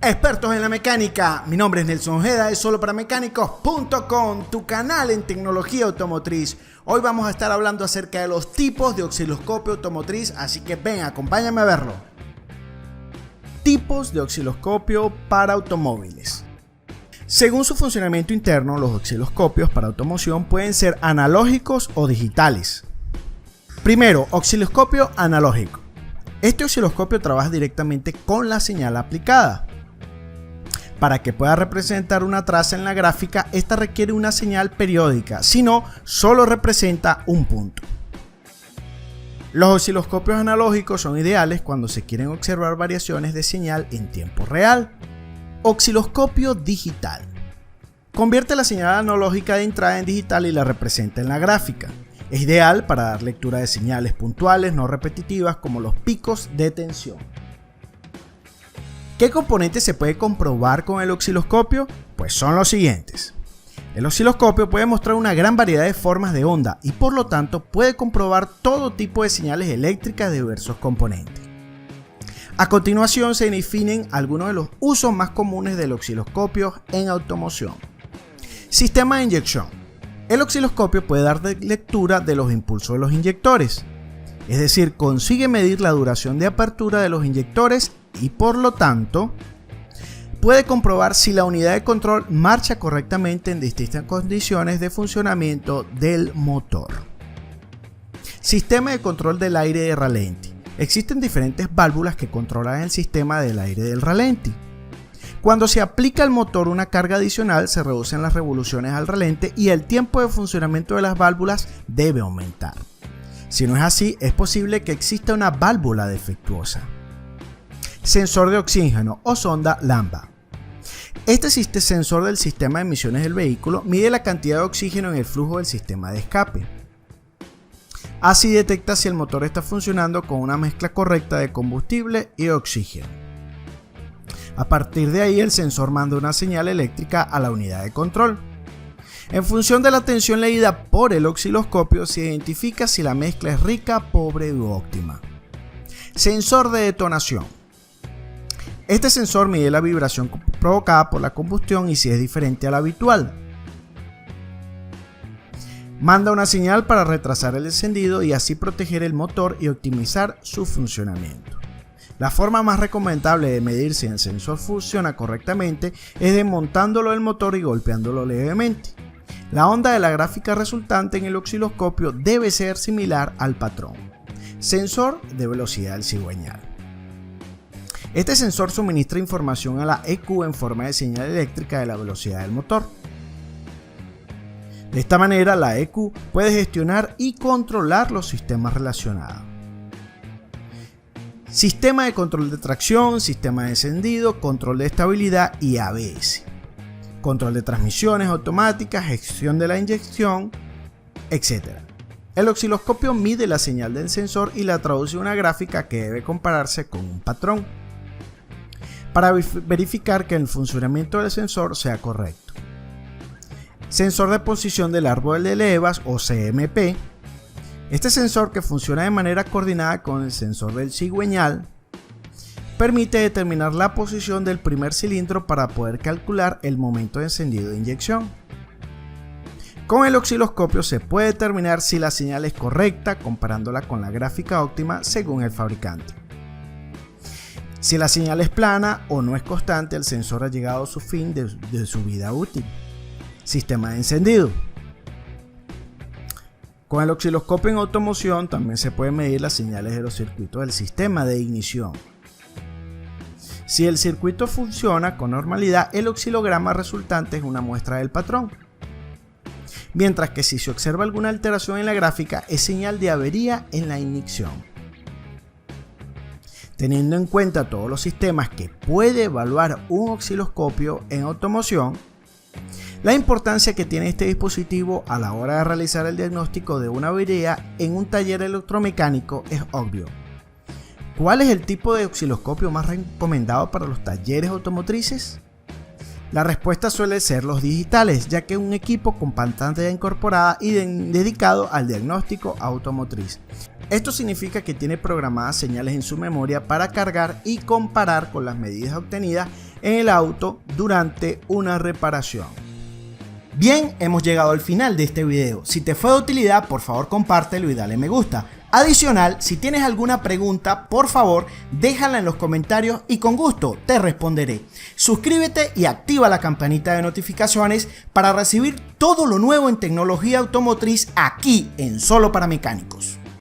Expertos en la mecánica, mi nombre es Nelson Ojeda de soloparamecánicos.com, tu canal en tecnología automotriz. Hoy vamos a estar hablando acerca de los tipos de osciloscopio automotriz, así que ven, acompáñame a verlo. Tipos de osciloscopio para automóviles. Según su funcionamiento interno, los osciloscopios para automoción pueden ser analógicos o digitales. Primero, osciloscopio analógico. Este osciloscopio trabaja directamente con la señal aplicada. Para que pueda representar una traza en la gráfica, esta requiere una señal periódica, si no, solo representa un punto. Los osciloscopios analógicos son ideales cuando se quieren observar variaciones de señal en tiempo real. Osciloscopio digital. Convierte la señal analógica de entrada en digital y la representa en la gráfica. Es ideal para dar lectura de señales puntuales no repetitivas como los picos de tensión. ¿Qué componentes se puede comprobar con el osciloscopio? Pues son los siguientes. El osciloscopio puede mostrar una gran variedad de formas de onda y por lo tanto puede comprobar todo tipo de señales eléctricas de diversos componentes. A continuación se definen algunos de los usos más comunes del osciloscopio en automoción. Sistema de inyección. El osciloscopio puede dar lectura de los impulsos de los inyectores, es decir, consigue medir la duración de apertura de los inyectores y por lo tanto puede comprobar si la unidad de control marcha correctamente en distintas condiciones de funcionamiento del motor. Sistema de control del aire de ralenti. Existen diferentes válvulas que controlan el sistema del aire del ralenti. Cuando se aplica al motor una carga adicional, se reducen las revoluciones al ralente y el tiempo de funcionamiento de las válvulas debe aumentar. Si no es así, es posible que exista una válvula defectuosa. Sensor de oxígeno o sonda Lambda. Este sensor del sistema de emisiones del vehículo mide la cantidad de oxígeno en el flujo del sistema de escape. Así detecta si el motor está funcionando con una mezcla correcta de combustible y oxígeno. A partir de ahí, el sensor manda una señal eléctrica a la unidad de control. En función de la tensión leída por el osciloscopio, se identifica si la mezcla es rica, pobre u óptima. Sensor de detonación. Este sensor mide la vibración provocada por la combustión y si es diferente a la habitual. Manda una señal para retrasar el encendido y así proteger el motor y optimizar su funcionamiento. La forma más recomendable de medir si el sensor funciona correctamente es desmontándolo del motor y golpeándolo levemente. La onda de la gráfica resultante en el osciloscopio debe ser similar al patrón. Sensor de velocidad del cigüeñal. Este sensor suministra información a la ECU en forma de señal eléctrica de la velocidad del motor. De esta manera, la ECU puede gestionar y controlar los sistemas relacionados. Sistema de control de tracción, sistema de encendido, control de estabilidad y ABS. Control de transmisiones automáticas, gestión de la inyección, etc. El osciloscopio mide la señal del sensor y la traduce a una gráfica que debe compararse con un patrón para verificar que el funcionamiento del sensor sea correcto. Sensor de posición del árbol de levas o CMP. Este sensor, que funciona de manera coordinada con el sensor del cigüeñal, permite determinar la posición del primer cilindro para poder calcular el momento de encendido de inyección. Con el osciloscopio se puede determinar si la señal es correcta comparándola con la gráfica óptima según el fabricante. Si la señal es plana o no es constante, el sensor ha llegado a su fin de su vida útil. Sistema de encendido. Con el osciloscopio en automoción también se pueden medir las señales de los circuitos del sistema de ignición. Si el circuito funciona con normalidad, el oscilograma resultante es una muestra del patrón. Mientras que si se observa alguna alteración en la gráfica, es señal de avería en la ignición. Teniendo en cuenta todos los sistemas que puede evaluar un osciloscopio en automoción, la importancia que tiene este dispositivo a la hora de realizar el diagnóstico de una avería en un taller electromecánico es obvio. ¿Cuál es el tipo de osciloscopio más recomendado para los talleres automotrices? La respuesta suele ser los digitales, ya que es un equipo con pantalla incorporada y dedicado al diagnóstico automotriz. Esto significa que tiene programadas señales en su memoria para cargar y comparar con las medidas obtenidas en el auto durante una reparación. Bien, hemos llegado al final de este video. Si te fue de utilidad, por favor compártelo y dale me gusta. Adicional, si tienes alguna pregunta, por favor déjala en los comentarios y con gusto te responderé. Suscríbete y activa la campanita de notificaciones para recibir todo lo nuevo en tecnología automotriz aquí en Solo para Mecánicos.